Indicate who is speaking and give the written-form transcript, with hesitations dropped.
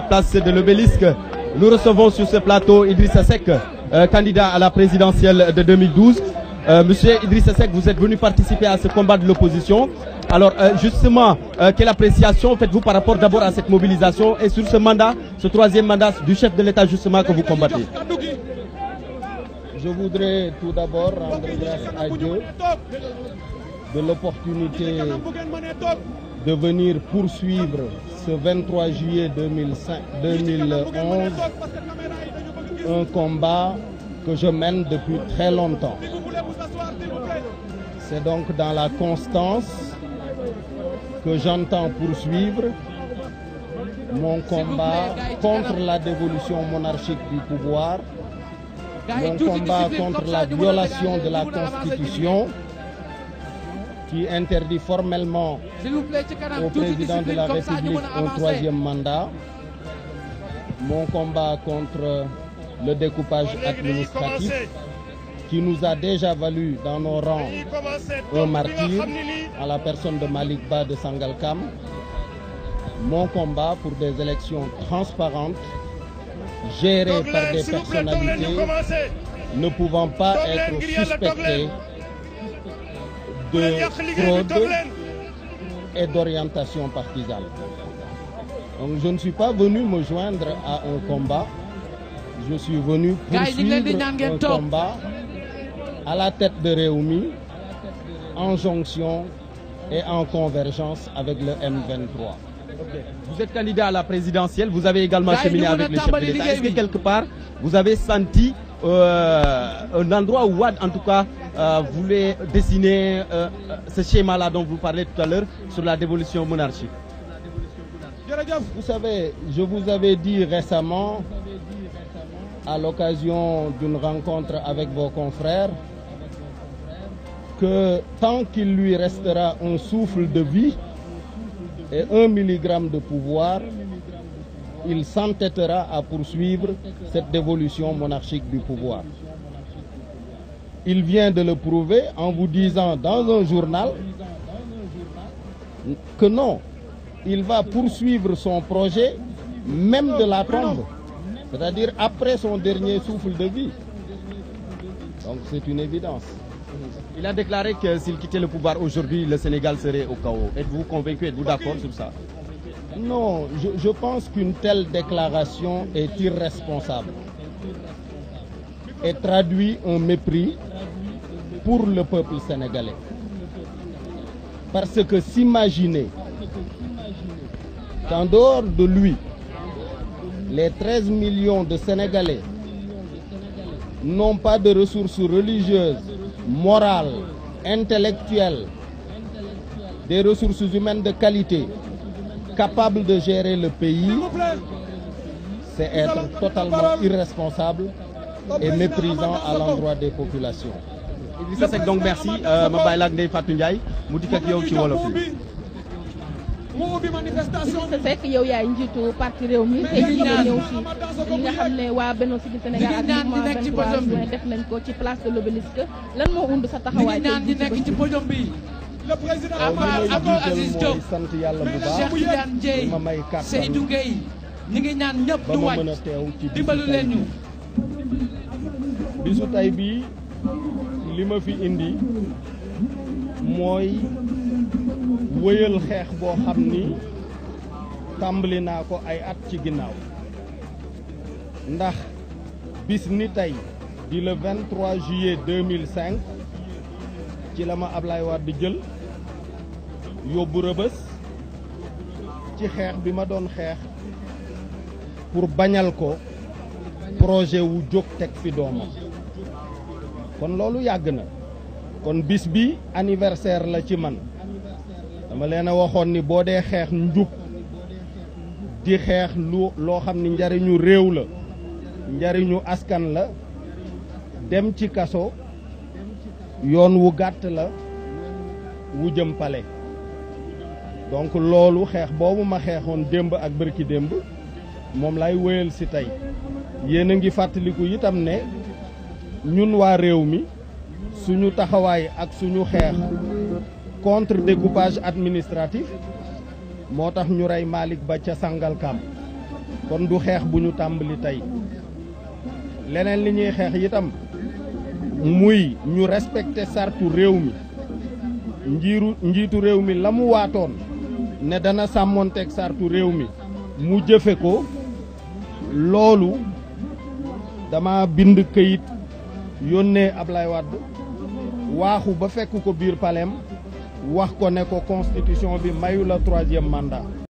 Speaker 1: place de l'Obélisque. Nous recevons sur ce plateau Idrissa Seck, candidat à la présidentielle de 2012. Monsieur Idrissa Seck, vous êtes venu participer à ce combat de l'opposition. Alors justement, quelle appréciation faites-vous par rapport d'abord à cette mobilisation et sur ce mandat, ce troisième mandat du chef de l'État justement que vous combattez?
Speaker 2: Je voudrais tout d'abord rendre grâce à Dieu de l'opportunité de venir poursuivre ce 23 juillet 2011 un combat que je mène depuis très longtemps. C'est donc dans la constance que j'entends poursuivre mon combat contre la dévolution monarchique du pouvoir, mon combat contre la violation de la Constitution qui interdit formellement au président de la République un troisième mandat, mon combat contre le découpage administratif qui nous a déjà valu dans nos rangs un martyr à la personne de Malick Ba de Sangalkam, mon combat pour des élections transparentes gérées par des personnalités ne pouvant pas être suspectées de fraude et d'orientation partisane. Donc je ne suis pas venu me joindre à un combat, je suis venu poursuivre un combat à la tête de Rewmi, en jonction et en convergence avec le M23.
Speaker 1: Okay. Vous êtes candidat à la présidentielle, vous avez également cheminé avec le chef de l'État. Est-ce que quelque part, vous avez senti un endroit où Wade, en tout cas, voulait dessiner ce schéma-là dont vous parlez tout à l'heure sur la dévolution monarchique?
Speaker 2: Vous savez, je vous avais dit récemment, à l'occasion d'une rencontre avec vos confrères, que tant qu'il lui restera un souffle de vie et 1 milligramme de pouvoir, il s'entêtera à poursuivre cette dévolution monarchique du pouvoir. Il vient de le prouver en vous disant dans un journal que non, il va poursuivre son projet même de la tombe, c'est-à-dire après son dernier souffle de vie. Donc c'est une évidence.
Speaker 1: Il a déclaré que s'il quittait le pouvoir aujourd'hui, le Sénégal serait au chaos. Êtes-vous convaincu, êtes-vous d'accord sur ça?
Speaker 2: Non, je pense qu'une telle déclaration est irresponsable et traduit un mépris pour le peuple sénégalais. Parce que s'imaginer qu'en dehors de lui, les 13 millions de Sénégalais n'ont pas de ressources religieuses, morales, intellectuelles, des ressources humaines de qualité, capables de gérer le pays, c'est être totalement irresponsable et méprisant à l'endroit des populations.
Speaker 1: Idrissa Seck, donc merci. Ma bàyyi la ak Ndeye Fatou Ndiaye mu dikk ak yow ci wolof yi.
Speaker 3: Idrissa Seck yow yaay njiitu parti Rewmi tey jii nga ñëw si li nga xam ne waa Benno Siggil Sénégal ak mouvement 23 juin def nañ ko ci place de l'Obélisque lan moo und sa taxawaay tey ci podium bi.
Speaker 4: Le président
Speaker 2: Aziz Diop sant yàlla bu baax
Speaker 4: Cheikh Tidiane Dièye
Speaker 2: ma may kàttan
Speaker 4: Seydou Gueye ñi ngi ñaan ñëpp du wàcc
Speaker 2: mën a teew ci
Speaker 4: dimbalu leen ñu.
Speaker 2: bisu tey bii li ma fi indi mooy wëyal xeex boo xam ni tàmbali naa ko ay at ci ginnaaw ndax bis ni tey di le 23 juillet 2005 ci la ma Ablaye Wade di jël yóbbu Rëbës ci xeex bi ma doon xeex pour bañal ko projet wu jóg teg fi doomam kon loolu yàgg na kon bis bi anniversaire la ci man dama leen a waxoon ni boo dee xeex njub di xeex loo xam ni njariñu réew la njariñu askan la dem ci kaso yoon wu gàtt la wu jëm pale donc loolu xeex boobu ma xeexoon démb ak bërki démb moom lay wéyal si tey yéen a ngi fàttaliku itam ne ñun waa réew mi suñu taxawaay ak suñu xeex contre découpage administratif moo tax ñu rey Malick Ba ca Sangalkam kon du xeex bu ñu tàmbali tey leneen li ñuy xeex itam muy ñu respecté sartu réew mi njiitu réew mi la mu waatoon ne dana sàmmonteeg sartu réew mi mu jëfe ko loolu dama bind këyit yónnee Ablaye Wade waaxu ba fekk ko biir palais wax ko ne ko constitution bi mayu la 3e mandat